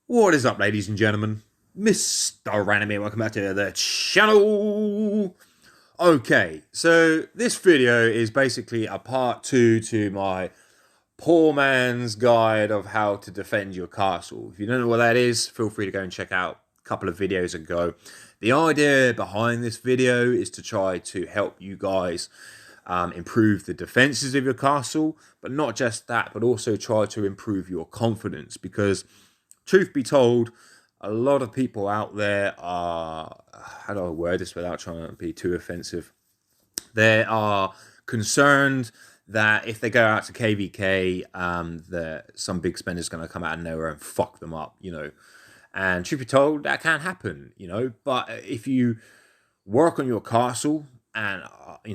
What is up, ladies and gentlemen? Mr. Random here, welcome back to the channel. Okay, so this video is basically a part 2 to my poor man's guide of how to defend your castle. If you don't know what that is, feel free to go and check out a couple of videos ago. The idea behind this video is to try to help you guys improve the defenses of your castle, but not just that, but also try to improve your confidence, because truth be told, a lot of people out there are, how do I word this without trying to be too offensive? They are concerned that if they go out to KVK, that some big spender is going to come out of nowhere and fuck them up, you know. And truth be told, that can happen, you know. But if you work on your castle, and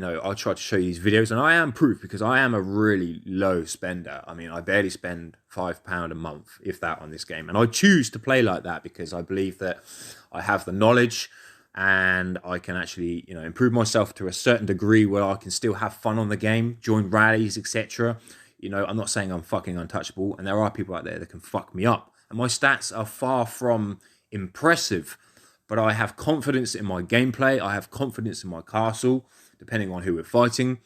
I'll try to show you these videos, and I am proof, because I am a really low spender. I mean, I barely spend £5 a month, if that, on this game, and I choose to play like that because I believe that I have the knowledge and I can actually, improve myself to a certain degree where I can still have fun on the game, join rallies, etc. I'm not saying I'm fucking untouchable, and there are people out there that can fuck me up, and my stats are far from impressive. But I have confidence in my gameplay. I have confidence in my castle, depending on who we're fighting.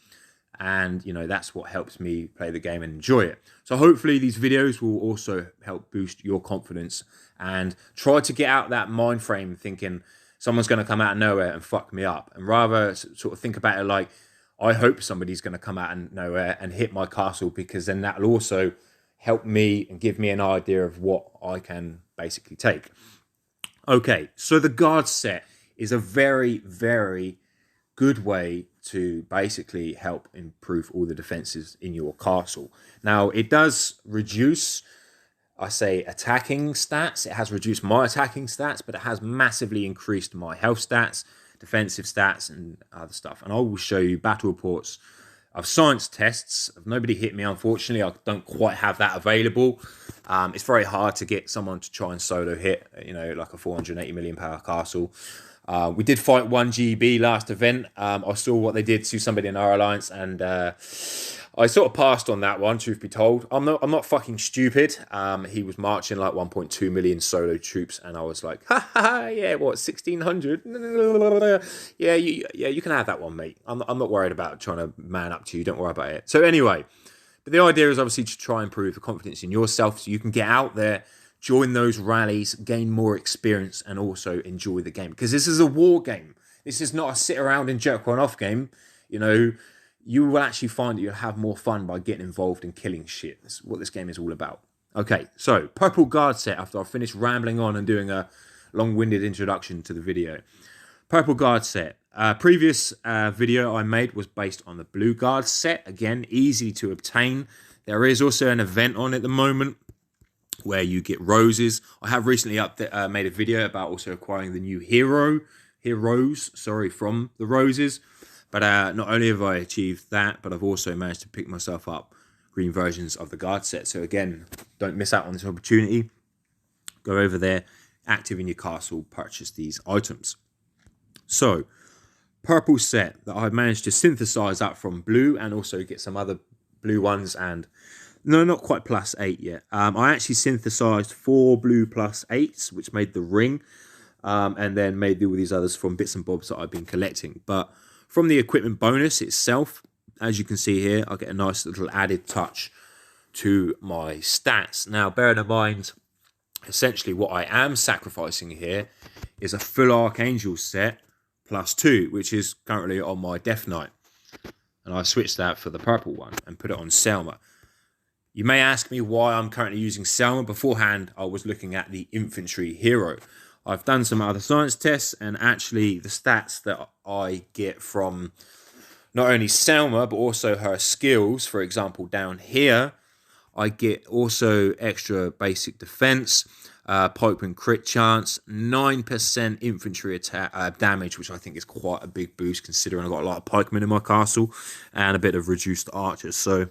And, that's what helps me play the game and enjoy it. So hopefully these videos will also help boost your confidence and try to get out that mind frame thinking someone's going to come out of nowhere and fuck me up. And rather sort of think about it like, I hope somebody's going to come out of nowhere and hit my castle, because then that'll also help me and give me an idea of what I can basically take. Okay, so the guard set is a very, very good way to basically help improve all the defenses in your castle. Now, it does reduce, I say, attacking stats. It has reduced my attacking stats, but it has massively increased my health stats, defensive stats, and other stuff. And I will show you battle reports of science tests. Nobody hit me, unfortunately. I don't quite have that available. It's very hard to get someone to try and solo hit, like a 480 million power castle. We did fight 1GB last event. I saw what they did to somebody in our alliance, and I sort of passed on that one, truth be told. I'm not fucking stupid. He was marching like 1.2 million solo troops, and I was like, yeah, what, 1600? Yeah, you can have that one, mate. I'm not worried about trying to man up to you. Don't worry about it. So anyway, but the idea is obviously to try and improve the confidence in yourself so you can get out there, join those rallies, gain more experience, and also enjoy the game. Because this is a war game. This is not a sit around and jerk one off game. You will actually find that you'll have more fun by getting involved in killing shit. That's what this game is all about. Okay, so purple guard set, after I finished rambling on and doing a long-winded introduction to the video. Purple guard set. Previous video I made was based on the blue guard set. Again, easy to obtain. There is also an event on at the moment where you get roses. I have recently made a video about also acquiring the new heroes from the roses. But not only have I achieved that, but I've also managed to pick myself up green versions of the guard set. So again, don't miss out on this opportunity. Go over there, active in your castle, purchase these items. So, purple set that I've managed to synthesize up from blue, and also get some other blue ones, and no, not quite +8 yet. I actually synthesized 4 blue +8s, which made the ring, and then made all these others from bits and bobs that I've been collecting. But from the equipment bonus itself, as you can see here, I get a nice little added touch to my stats. Now, bearing in mind, essentially what I am sacrificing here is a full Archangel set +2, which is currently on my Death Knight. And I switched that for the purple one and put it on Selma. You may ask me why I'm currently using Selma. Beforehand, I was looking at the infantry hero. I've done some other science tests, and actually the stats that I get from not only Selma, but also her skills, for example, down here, I get also extra basic defense, pikeman crit chance, 9% infantry attack damage, which I think is quite a big boost considering I've got a lot of pikemen in my castle, and a bit of reduced archers. So,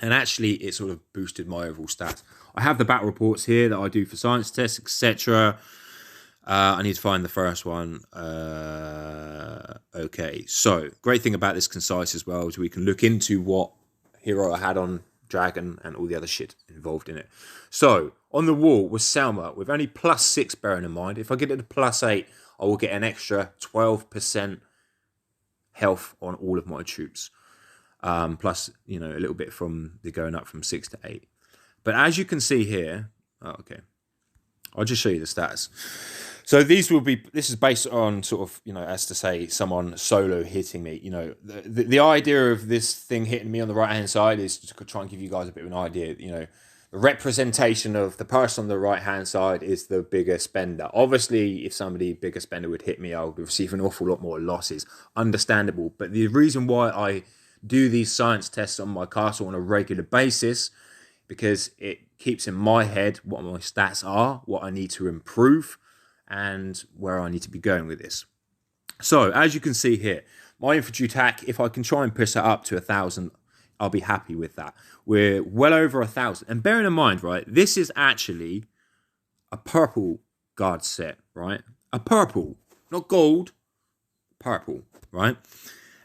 and actually it sort of boosted my overall stats. I have the battle reports here that I do for science tests, etc. I need to find the first one. Okay, so great thing about this concise as well is we can look into what hero I had on dragon and all the other shit involved in it. So on the wall was Selma with only +6, bearing in mind. If I get it to +8, I will get an extra 12% health on all of my troops. Plus, a little bit from the going up from 6 to 8. But as you can see here, I'll just show you the stats. So this is based on sort of, as to say, someone solo hitting me. The idea of this thing hitting me on the right-hand side is to try and give you guys a bit of an idea. The representation of the person on the right-hand side is the bigger spender. Obviously, if somebody bigger spender would hit me, I would receive an awful lot more losses. Understandable. But the reason why I do these science tests on my castle on a regular basis, because it keeps in my head what my stats are, what I need to improve, and where I need to be going with this. So, as you can see here, my infantry attack, if I can try and push that up to 1,000, I'll be happy with that. We're well over 1,000. And bearing in mind, right, this is actually a purple guard set, right? A purple, not gold, purple, right?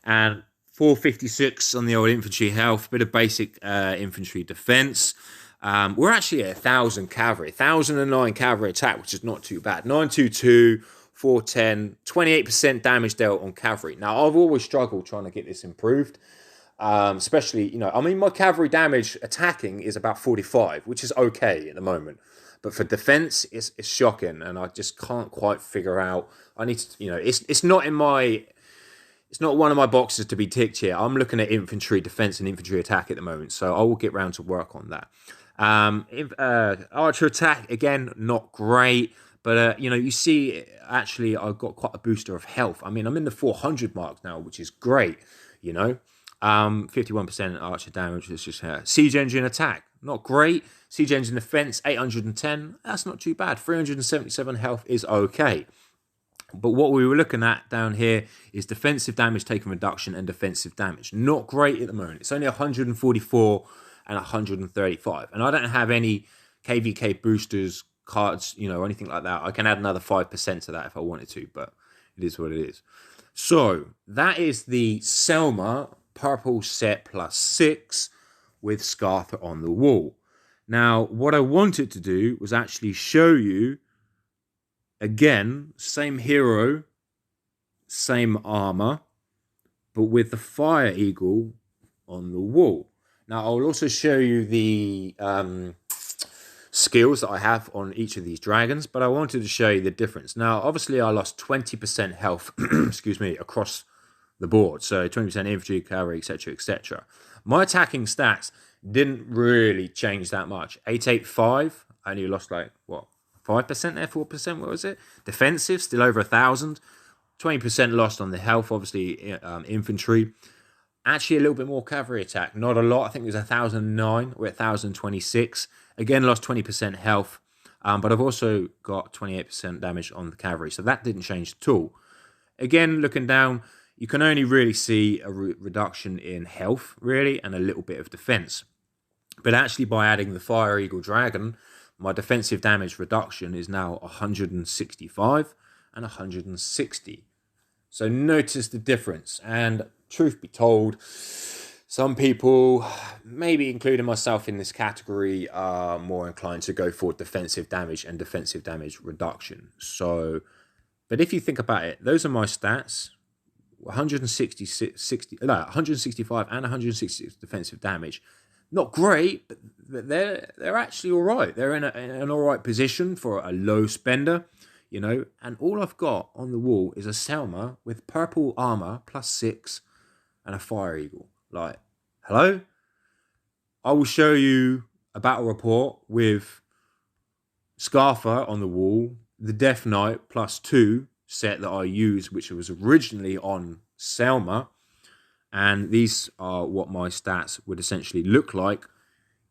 And 456 on the old infantry health, bit of basic infantry defense. We're actually at 1,000 cavalry, 1,009 cavalry attack, which is not too bad. 922, 410, 28% damage dealt on cavalry. Now, I've always struggled trying to get this improved, especially, my cavalry damage attacking is about 45, which is okay at the moment. But for defense, it's shocking, and I just can't quite figure out. I need to, it's not in my... It's not one of my boxes to be ticked here. I'm looking at infantry defense and infantry attack at the moment, so I will get round to work on that. Archer attack, again, not great, but you see, actually, I've got quite a booster of health. I mean, I'm in the 400 mark now, which is great. 51% archer damage. It's just siege engine attack, not great. Siege engine defense, 810. That's not too bad. 377 health is okay. But what we were looking at down here is defensive damage taken reduction and defensive damage. Not great at the moment. It's only 144 and 135. And I don't have any KVK boosters, cards, or anything like that. I can add another 5% to that if I wanted to, but it is what it is. So that is the Selma purple set +6 with Scartha on the wall. Now, what I wanted to do was actually show you, again, same hero, same armor, but with the Fire Eagle on the wall. Now, I'll also show you the skills that I have on each of these dragons, but I wanted to show you the difference. Now, obviously, I lost 20% health, excuse me, across the board. So 20% infantry, cavalry, etc., etc. My attacking stats didn't really change that much. 885, I only lost 5% there, 4%, what was it? Defensive, still over 1,000. 20% lost on the health, obviously, infantry. Actually, a little bit more cavalry attack. Not a lot. I think it was 1,009. We're at 1,026. Again, lost 20% health. But I've also got 28% damage on the cavalry. So that didn't change at all. Again, looking down, you can only really see a reduction in health, really, and a little bit of defense. But actually, by adding the Fire Eagle Dragon, my defensive damage reduction is now 165 and 160. So notice the difference. And truth be told, some people, maybe including myself in this category, are more inclined to go for defensive damage and defensive damage reduction. So, but if you think about it, those are my stats. 165 and 166 defensive damage. Not great, but they're actually all right. They're in an all right position for a low spender, And all I've got on the wall is a Selma with purple armor +6 and a Fire Eagle. Like, hello? I will show you a battle report with Scartha on the wall, the Death Knight +2 set that I used, which was originally on Selma. And these are what my stats would essentially look like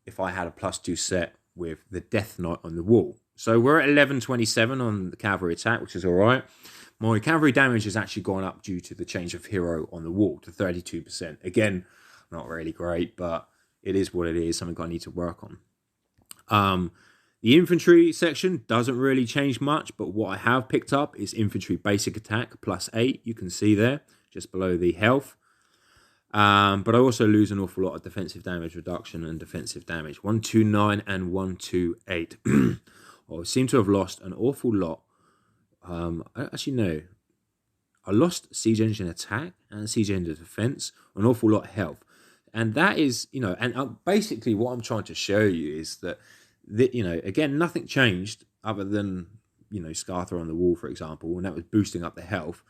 if I had a +2 set with the Death Knight on the wall. So we're at 1127 on the cavalry attack, which is all right. My cavalry damage has actually gone up due to the change of hero on the wall to 32%. Again, not really great, but it is what it is, something I need to work on. The infantry section doesn't really change much, but what I have picked up is infantry basic attack +8. You can see there, just below the health. But I also lose an awful lot of defensive damage reduction and defensive damage. 129 and 128. I seem to have lost an awful lot. Actually, no. I lost siege engine attack and siege engine defense, an awful lot of health. And that is, and basically what I'm trying to show you is that, again, nothing changed other than, Scartha on the wall, for example, and that was boosting up the health.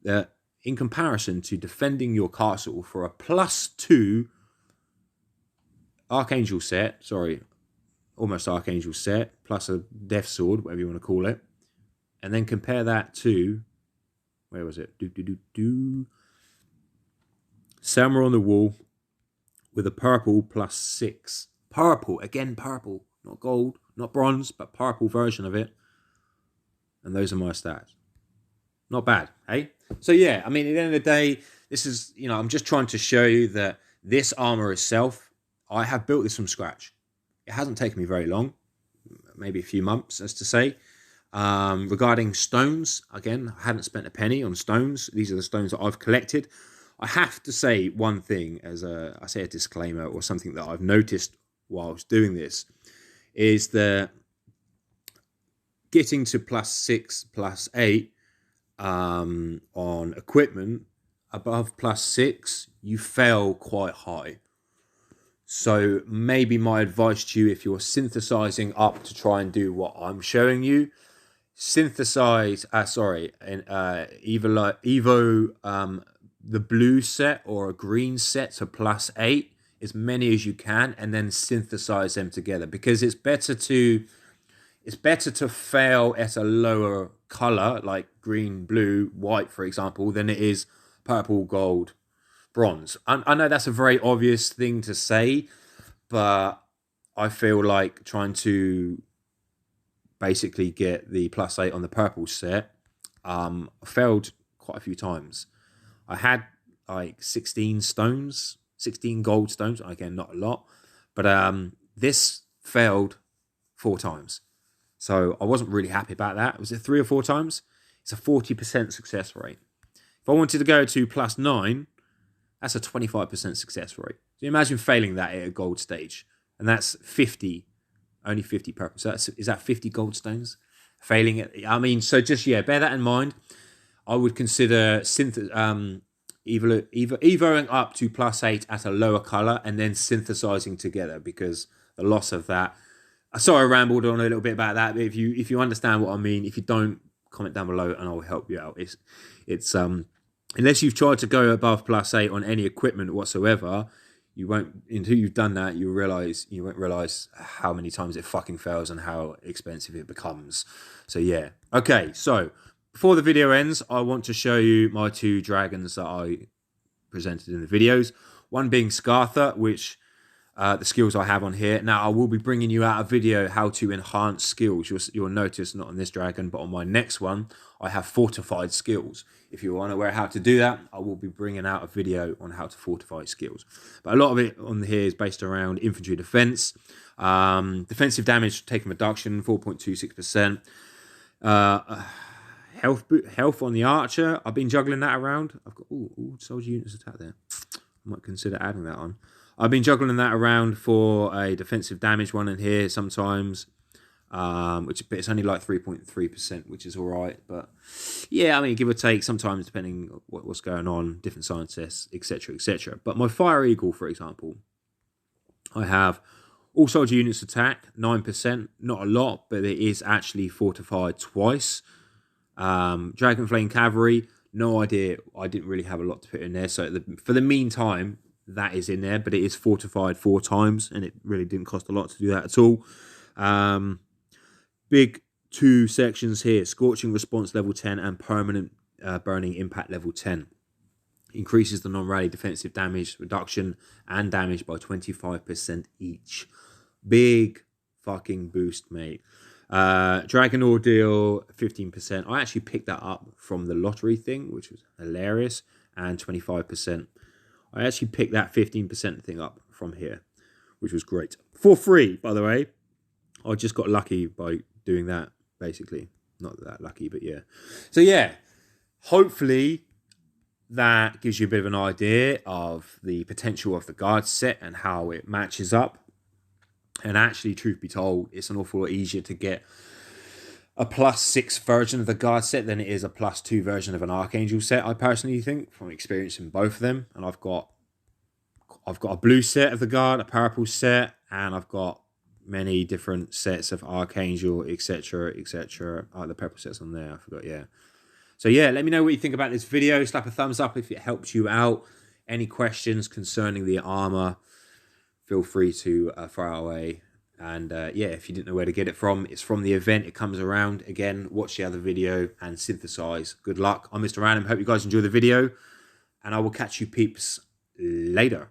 That in comparison to defending your castle for a +2 Archangel set, almost Archangel set, plus a Death Sword, whatever you want to call it, and then compare that to, where was it? Samurai on the wall with a purple +6. Purple, again purple, not gold, not bronze, but purple version of it. And those are my stats. Not bad, hey? So yeah, I mean, at the end of the day, this is, I'm just trying to show you that this armor itself, I have built this from scratch. It hasn't taken me very long, maybe a few months, as to say. Regarding stones, again, I haven't spent a penny on stones. These are the stones that I've collected. I have to say one thing, I say a disclaimer or something that I've noticed whilst doing this, is that getting to +6, +8 on equipment, above +6, you fail quite high. So maybe my advice to you, if you're synthesizing up to try and do what I'm showing you, synthesize, Evo, the blue set or a green set to +8, as many as you can, and then synthesize them together, because it's better to fail at a lower color like green, blue, white, for example, than it is purple, gold, bronze. I know that's a very obvious thing to say, but I feel like trying to basically get the +8 on the purple set failed quite a few times. I had like 16 gold stones, again, not a lot, but this failed 4 times. So I wasn't really happy about that. Was it 3 or 4 times? It's a 40% success rate. If I wanted to go to +9, that's a 25% success rate. So you imagine failing that at a gold stage, and that's 50, only 50 purple. So is that 50 gold stones? Failing it. I mean, so just, bear that in mind. I would consider evoing up to +8 at a lower color and then synthesizing together, because the loss of that. Sorry, I rambled on a little bit about that. But if you understand what I mean, if you don't, comment down below and I'll help you out. It's unless you've tried to go above +8 on any equipment whatsoever, you won't. Until you've done that, you won't realize how many times it fucking fails and how expensive it becomes. So yeah, okay. So before the video ends, I want to show you my 2 dragons that I presented in the videos. One being Scartha, which the skills I have on here. Now, I will be bringing you out a video how to enhance skills. You'll notice, not on this dragon, but on my next one, I have fortified skills. If you want to know how to do that, I will be bringing out a video on how to fortify skills. But a lot of it on here is based around infantry defense. Defensive damage taken reduction, 4.26%. Health on the archer. I've been juggling that around. I've got soldier units attack there. I might consider adding that on. I've been juggling that around for a defensive damage one in here sometimes, but it's only like 3.3%, which is all right. But yeah, I mean, give or take, sometimes depending on what's going on, different science tests, etc., etc. But my Fire Eagle, for example, I have all soldier units attack, 9%, not a lot, but it is actually fortified twice. Dragon Flame Cavalry, no idea. I didn't really have a lot to put in there. So for the meantime, that is in there, but it is fortified 4 times, and it really didn't cost a lot to do that at all. Big 2 sections here: Scorching Response level 10 and Permanent Burning Impact level 10. Increases the non-rally defensive damage reduction and damage by 25% each. Big fucking boost, mate. Dragon Ordeal, 15%. I actually picked that up from the lottery thing, which was hilarious, and 25%. I actually picked that 15% thing up from here, which was great. For free, by the way. I just got lucky by doing that, basically. Not that lucky, but yeah. So yeah, hopefully that gives you a bit of an idea of the potential of the guard set and how it matches up. And actually, truth be told, it's an awful lot easier to get a +6 version of the guard set than it is a +2 version of an Archangel set, I personally think, from experiencing both of them. And I've got a blue set of the guard, a purple set, and I've got many different sets of Archangel, etc., etc. Oh, the purple set's on there, I forgot, yeah. So yeah, let me know what you think about this video. Slap a thumbs up if it helps you out. Any questions concerning the armor, feel free to fire away. And yeah, if you didn't know where to get it from, it's from the event. It comes around. Again, watch the other video and synthesize. Good luck. I'm Mr. Random. Hope you guys enjoy the video. And I will catch you peeps later.